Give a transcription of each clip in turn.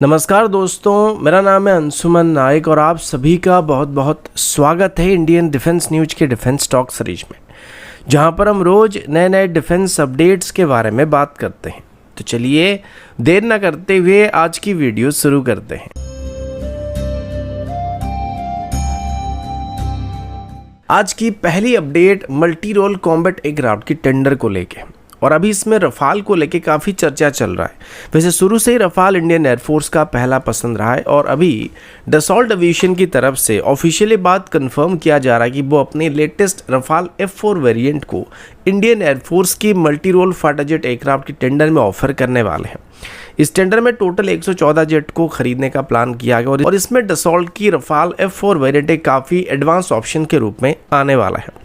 नमस्कार दोस्तों, मेरा नाम है अंशुमन नायक और आप सभी का बहुत बहुत स्वागत है इंडियन डिफेंस न्यूज के डिफेंस टॉक सीरीज में, जहां पर हम रोज नए नए डिफेंस अपडेट्स के बारे में बात करते हैं। तो चलिए देर न करते हुए आज की वीडियो शुरू करते हैं। आज की पहली update multi role combat aircraft की टेंडर को लेके, और अभी इसमें रफाल को लेके काफ़ी चर्चा चल रहा है। वैसे शुरू से ही रफाल इंडियन एयरफोर्स का पहला पसंद रहा है और अभी डसॉल्ट एविएशन की तरफ से ऑफिशियली बात कंफर्म किया जा रहा है कि वो अपने लेटेस्ट रफाल F4 वेरिएंट को इंडियन एयरफोर्स की multi role fighter jet aircraft की टेंडर में ऑफर करने वाले हैं। इस टेंडर में टोटल 114 जेट को खरीदने का प्लान किया गया और इसमें डसॉल्ट की रफाल F4 वेरिएंट एक काफ़ी एडवांस ऑप्शन के रूप में आने वाला है।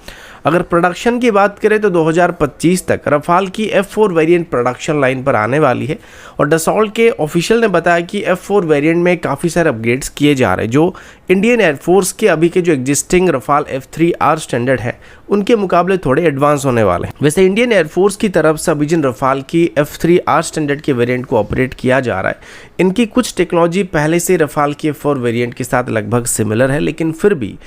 अगर प्रोडक्शन की बात करें तो 2025 तक रफाल की F4 वेरिएंट प्रोडक्शन लाइन पर आने वाली है और डसॉल्ट के ऑफिशियल ने बताया कि F4 वेरिएंट में काफ़ी सारे अपग्रेड्स किए जा रहे हैं जो इंडियन एयरफोर्स के अभी के जो एग्जिस्टिंग रफाल F3R स्टैंडर्ड है उनके मुकाबले थोड़े एडवांस होने वाले हैं। वैसे इंडियन एयरफोर्स की तरफ से अभी जिन रफाल की F3R स्टैंडर्ड के वेरिएंट को ऑपरेट किया जा रहा है, इनकी कुछ टेक्नोलॉजी पहले से रफाल की F4 वेरिएंट के साथ लगभग सिमिलर है, लेकिन फिर भी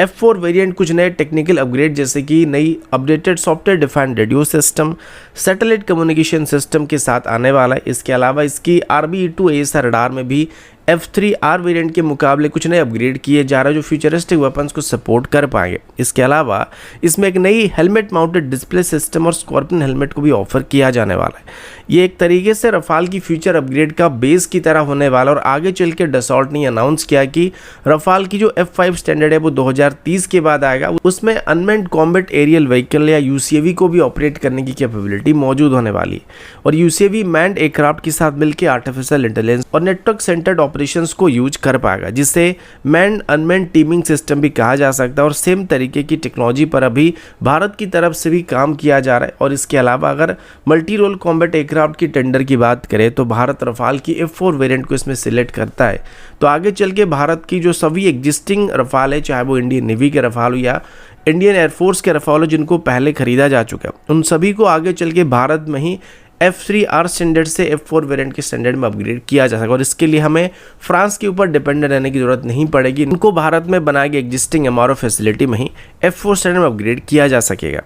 F4 वेरिएंट कुछ नए टेक्निकल अपग्रेड जैसे कि नई updated software defined radio system, satellite communication system के साथ आने वाला है। इसके अलावा इसकी RBE-2 AESA रडार में भी F3R वेरिएंट के मुकाबले कुछ नए अपग्रेड किए जा रहे हैं जो फ्यूचरिस्टिक वेपन्स को सपोर्ट कर पाएंगे। इसके अलावा इसमें एक नई हेलमेट माउंटेड डिस्प्ले सिस्टम और स्कॉर्पियन हेलमेट को भी ऑफर किया जाने वाला है। ये एक तरीके से रफाल की फ्यूचर अपग्रेड का बेस की तरह होने वाला और आगे चल के डसॉल्ट ने अनाउंस किया कि रफाल की जो F5 स्टैंडर्ड है वो 2030 के बाद आएगा। उसमें अनमैन्ड कॉम्बैट एरियल व्हीकल या UCAV को भी ऑपरेट करने की कैपेबिलिटी मौजूद होने वाली है और UCAV मैन्ड एयरक्राफ्ट के साथ मिलकर आर्टिफिशियल इंटेलिजेंस और नेटवर्क सेंटर्ड ऑपरेशंस को यूज कर पाएगा, जिसे मैन अनमैन्ड टीमिंग सिस्टम भी कहा जा सकता है। और सेम तरीके की टेक्नोलॉजी पर अभी भारत की तरफ से भी काम किया जा रहा है। और इसके अलावा अगर मल्टी रोल कॉम्बैट एयरक्राफ्ट की टेंडर की बात करें तो भारत रफाल की F4 वेरिएंट को इसमें सिलेक्ट करता है तो आगे चल के भारत की जो सभी एग्जिस्टिंग रफाल है, चाहे वो इंडियन नेवी के रफाल हो या इंडियन एयरफोर्स के रफाल हो जिनको पहले खरीदा जा चुका है, उन सभी को आगे चल के भारत में ही F3R स्टैंडर्ड से F4 वेरिएंट के स्टैंडर्ड में अपग्रेड किया जा सकेगा और इसके लिए हमें फ्रांस के ऊपर डिपेंडेंट रहने की जरूरत नहीं पड़ेगी। इनको भारत में बनाई गई एग्जिस्टिंग MRO फैसिलिटी में ही F4 स्टैंडर्ड में अपग्रेड किया जा सकेगा।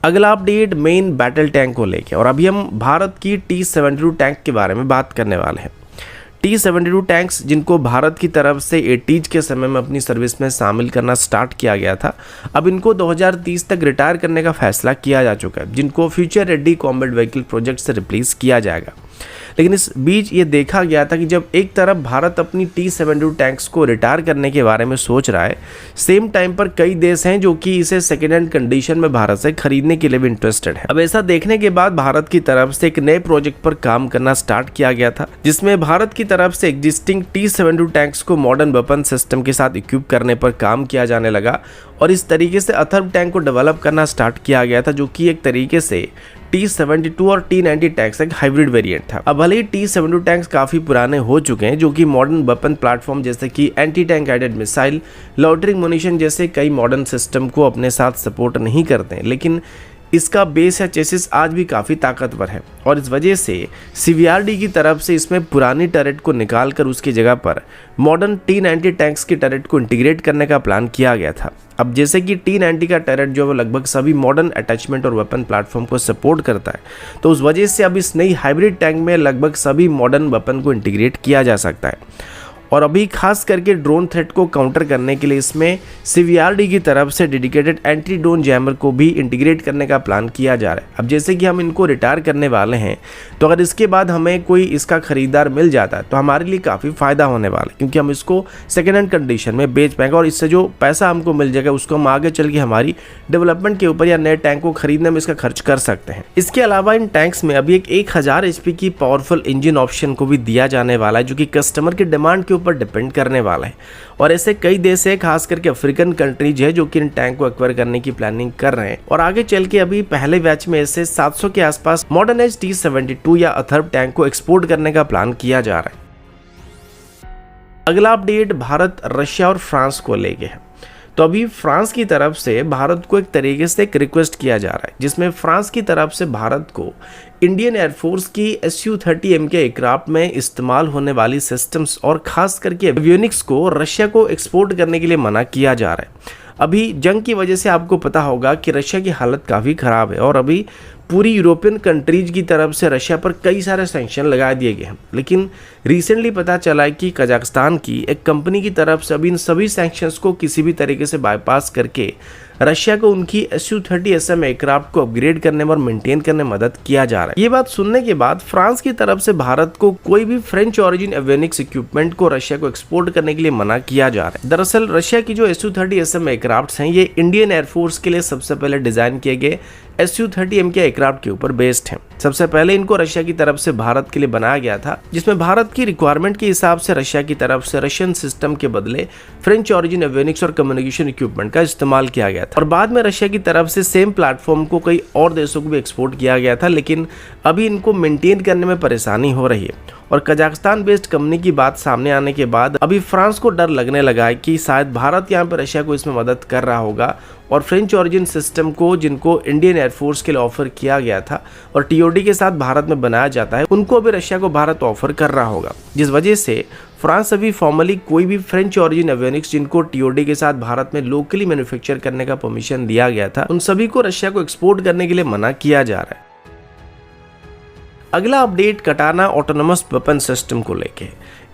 अगला अपडेट मेन बैटल टैंक को लेकर, और अभी हम भारत की T-72 टैंक के बारे में बात करने वाले हैं। T-72 टैंक्स जिनको भारत की तरफ से 80s के समय में अपनी सर्विस में शामिल करना स्टार्ट किया गया था, अब इनको 2030 तक रिटायर करने का फैसला किया जा चुका है, जिनको future ready combat vehicle project से रिप्लेस किया जाएगा। लेकिन इस बीच ये देखा गया था कि जब एक तरफ भारत अपनी T-72 टैंक्स को रिटायर करने के बारे में सोच रहा है, सेम टाइम पर कई देश हैं जो कि इसे सेकेंड हैंड कंडीशन में भारत से खरीदने के लिए भी इंटरेस्टेड है। अब ऐसा देखने के बाद भारत की तरफ से एक नए प्रोजेक्ट पर काम करना स्टार्ट किया गया था, जिसमें भारत की तरफ से एग्जिस्टिंग T-72 टैंक्स को मॉडर्न वेपन सिस्टम के साथ इक्विप करने पर काम किया जाने लगा और इस तरीके से अथर्व टैंक को डेवलप करना स्टार्ट किया गया था, जो कि एक तरीके से T-72 और T-90 टैंक्स एक हाइब्रिड वेरिएंट था। अब भले ही T-72 टैंक्स काफ़ी पुराने हो चुके हैं, जो कि मॉडर्न वेपन प्लेटफॉर्म जैसे कि anti tank guided missile, lautering munition जैसे कई मॉडर्न सिस्टम को अपने साथ सपोर्ट नहीं करते हैं, लेकिन इसका बेस या चेसिस आज भी काफ़ी ताकतवर है और इस वजह से CVRD की तरफ से इसमें पुरानी टरेट को निकाल कर उसकी जगह पर मॉडर्न T-90 टैंक्स की टरेट को इंटीग्रेट करने का प्लान किया गया था। अब जैसे कि T-90 का टरेट जो है वो लगभग सभी मॉडर्न अटैचमेंट और वेपन प्लेटफॉर्म को सपोर्ट करता है, तो उस वजह से अब इस नई हाइब्रिड टैंक में लगभग सभी मॉडर्न वेपन को इंटीग्रेट किया जा सकता है। और अभी खास करके ड्रोन थ्रेट को काउंटर करने के लिए इसमें CVRD की तरफ से डेडिकेटेड एंटी ड्रोन जैमर को भी इंटीग्रेट करने का प्लान किया जा रहा है। अब जैसे कि हम इनको रिटायर करने वाले हैं, तो अगर इसके बाद हमें कोई इसका खरीदार मिल जाता है तो हमारे लिए काफ़ी फ़ायदा होने वाला है, क्योंकि हम इसको सेकेंड हैंड कंडीशन में बेच पाएंगे और इससे जो पैसा हमको मिल जाएगा उसको हम आगे चल के हमारी डेवलपमेंट के ऊपर या नए टैंक को खरीदने में इसका खर्च कर सकते हैं। इसके अलावा इन टैंक्स में अभी एक 1000 HP की पावरफुल इंजन ऑप्शन को भी दिया जाने वाला है, जो कि कस्टमर की डिमांड के ऊपर डिपेंड करने वाला है। और ऐसे कई देश है, खास करके अफ्रीकन कंट्रीज है, जो कि इन टैंक को एक्वायर करने की प्लानिंग कर रहे हैं और आगे चल के अभी पहले बैच में ऐसे 700 के आसपास मॉडर्नाइज्ड T-72 या अथर्व टैंक को एक्सपोर्ट करने का प्लान किया जा रहा है। अगला अपडेट भारत, रशिया और फ्रांस को लेके है। तो अभी फ्रांस की तरफ से भारत को एक तरीके से एक रिक्वेस्ट किया जा रहा है, जिसमें फ्रांस की तरफ से भारत को इंडियन एयरफोर्स की Su-30M के एयरक्राफ्ट में इस्तेमाल होने वाली सिस्टम्स और खास करके एवियोनिक्स को रशिया को एक्सपोर्ट करने के लिए मना किया जा रहा है। अभी जंग की वजह से आपको पता होगा कि रशिया की हालत काफ़ी ख़राब है और अभी पूरी यूरोपियन कंट्रीज की तरफ से रशिया पर कई सारे सैंक्शन लगा दिए गए हैं। लेकिन रिसेंटली पता चला है कि कजाकिस्तान की एक कंपनी की तरफ से अभी इन सभी सैंक्शंस को किसी भी तरीके से बाईपास करके रशिया को उनकी Su-30SM एयरक्राफ्ट को अपग्रेड करने और मेंटेन करने में मदद किया जा रहा है। ये बात सुनने के बाद फ्रांस की तरफ से भारत को कोई भी फ्रेंच ओरिजिन एवियोनिक्स इक्विपमेंट को रशिया को एक्सपोर्ट करने के लिए मना किया जा रहा है। दरअसल रशिया की जो Su-30SM एयरक्राफ्ट हैं, ये इंडियन एयरफोर्स के लिए सबसे पहले डिजाइन किए गए Su-30M के एयरक्राफ्ट के ऊपर बेस्ड हैं। सबसे पहले इनको रशिया की तरफ से भारत के लिए बनाया गया था, जिसमें भारत की रिक्वायरमेंट के हिसाब से रशिया की तरफ से रशियन सिस्टम के बदले फ्रेंच ओरिजिन एवियोनिक्स और कम्युनिकेशन इक्विपमेंट का इस्तेमाल किया गया था और बाद में रशिया की तरफ से सेम प्लेटफॉर्म को कई और देशों को भी एक्सपोर्ट किया गया था। लेकिन अभी इनको मेंटेन करने में परेशानी हो रही है और कजाकिस्तान बेस्ड कंपनी की बात सामने आने के बाद अभी फ्रांस को डर लगने लगा है कि शायद भारत यहाँ पर रशिया को इसमें मदद कर रहा होगा और फ्रेंच ओरिजिन सिस्टम को जिनको इंडियन एयरफोर्स के लिए ऑफर किया गया था और टीओडी के साथ भारत में बनाया जाता है, उनको भी रशिया को भारत ऑफर कर रहा होगा, जिस वजह से फ्रांस अभी फॉर्मली कोई भी फ्रेंच ओरिजिन एवियोनिक्स जिनको टीओडी के साथ भारत में लोकली मैन्युफैक्चर करने का परमिशन दिया गया था, उन सभी को रशिया को एक्सपोर्ट करने के लिए मना किया जा रहा है। अगला अपडेट कटाना ऑटोनोमस वेपन सिस्टम को लेके।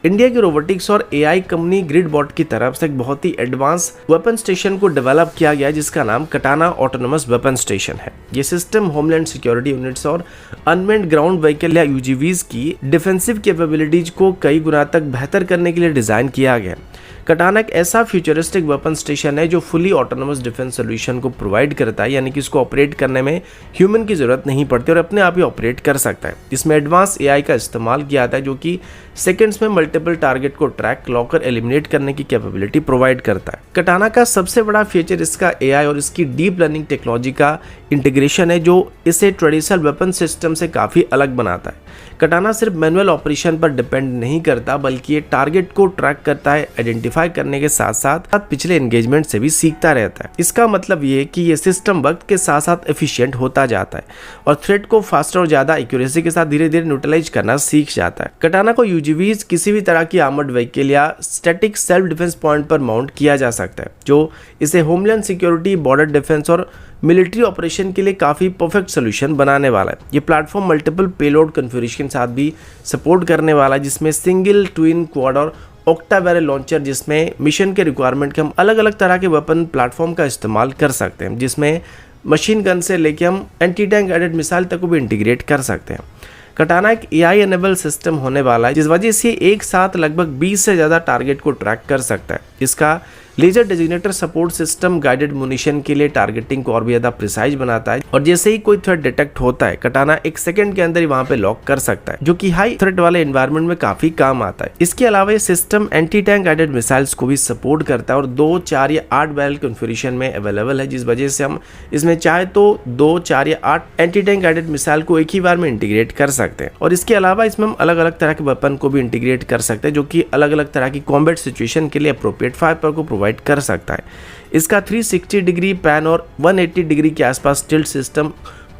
इंडिया की रोबोटिक्स और एआई कंपनी ग्रिडबॉट की तरफ से एक बहुत ही एडवांस वेपन स्टेशन को डेवलप किया गया है, जिसका नाम कटाना ऑटोनोमस वेपन स्टेशन है। ये सिस्टम होमलैंड सिक्योरिटी यूनिट्स और अनमेन्ड ग्राउंड व्हीकल या यूजीवीज की डिफेंसिव कैपेबिलिटीज को कई गुना तक बेहतर करने के लिए डिजाइन किया गया है। कटाना एक ऐसा फ्यूचरिस्टिक वेपन स्टेशन है जो फुली ऑटोनोमस डिफेंस सोल्यूशन को प्रोवाइड करता है, यानी कि इसको ऑपरेट करने में ह्यूमन की जरूरत नहीं पड़ती और अपने आप ही ऑपरेट कर सकता है। इसमें एडवांस एआई का इस्तेमाल किया जाता है जो कि सेकंड्स में मल्टीपल टारगेट को ट्रैक, लॉक और एलिमिनेट करने की कैपेबिलिटी प्रोवाइड करता है। कटाना का सबसे बड़ा फीचर इसका एआई और इसकी डीप लर्निंग टेक्नोलॉजी का इंटीग्रेशन है, जो इसे ट्रेडिशनल वेपन सिस्टम से काफ़ी अलग बनाता है। कटाना सिर्फ मैनुअल ऑपरेशन पर डिपेंड नहीं करता, बल्कि ये टारगेट को ट्रैक करता है, आइडेंटिफाई करने के साथ साथ पिछले एंगेजमेंट से भी सीखता रहता है। इसका मतलब ये कि ये सिस्टम वक्त के साथ साथ एफिशिएंट होता जाता है और थ्रेट को फास्टर और ज्यादा एक्यूरेसी के साथ धीरे धीरे न्यूट्रलाइज करना सीख जाता है। कटाना को यूजीवीज किसी भी तरह की आर्मर्ड व्हीकल या स्टैटिक सेल्फ डिफेंस पॉइंट पर माउंट किया जा सकता है, जो इसे होमलैंड सिक्योरिटी, बॉर्डर डिफेंस और मिलिट्री ऑपरेशन के लिए काफ़ी परफेक्ट सोल्यूशन बनाने वाला है। ये प्लेटफॉर्म मल्टीपल पेलोड कॉन्फ़िगरेशन के साथ भी सपोर्ट करने वाला है, जिसमें सिंगल, ट्विन, क्वाड और ऑक्टा बैरल लॉन्चर, जिसमें मिशन के रिक्वायरमेंट के हम अलग अलग तरह के वेपन प्लेटफॉर्म का इस्तेमाल कर सकते हैं, जिसमें मशीन गन से लेके हम एंटी टैंक गाइडेड मिसाइल तक को भी इंटीग्रेट कर सकते हैं। कटाना एक एआई एनेबल सिस्टम होने वाला है, जिस वजह से एक साथ लगभग 20 से ज़्यादा टारगेट को ट्रैक कर सकता है। इसका laser designator support system guided munition के लिए टारगेटिंग को और भी ज़्यादा प्रिसाइज बनाता है और जैसे ही कोई थ्रेट डिटेक्ट होता है, कटाना एक सेकंड के अंदर ही वहां पे लॉक कर सकता है, जो कि हाई थ्रेट वाले एनवायरनमेंट में काफी काम आता है। इसके अलावा ये system anti tank guided missiles को भी सपोर्ट करता है और 2, 4 या 8 बैरल कॉन्फ़िगरेशन में अवेलेबल है, जिस वजह से हम इसमें चाहे तो 2, 4 या 8 एंटी टैंक गाइडेड मिसाइल को एक ही बार में इंटीग्रेट कर सकते हैं। और इसके अलावा इसमें हम अलग अलग तरह के वेपन को भी इंटीग्रेट कर सकते हैं, जो कि अलग अलग तरह की कॉम्बैट सिचुएशन के लिए अप्रोप्रिएट फायर पावर को प्रोवाइड कर सकता है। इसका 360 डिग्री पैन और 180 डिग्री के आसपास टिल्ट सिस्टम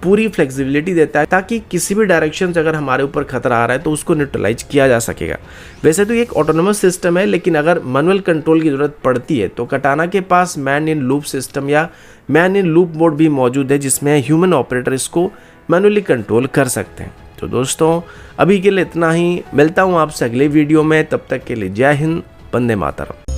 पूरी फ्लेक्सिबिलिटी देता है, ताकि किसी भी डायरेक्शन से अगर हमारे ऊपर खतरा आ रहा है तो उसको न्यूट्रलाइज किया जा सकेगा। वैसे तो ये एक ऑटोनोमस सिस्टम है, लेकिन अगर मैनुअल कंट्रोल की जरूरत पड़ती है तो कटाना के पास मैन इन लूप सिस्टम या मैन इन लूप मोड भी मौजूद है, जिसमें ह्यूमन ऑपरेटर इसको मैनुअली कंट्रोल कर सकते हैं। तो दोस्तों, अभी के लिए इतना ही। मिलता हूँ आपसे अगले वीडियो में, तब तक के लिए जय हिंद, वंदे मातरम।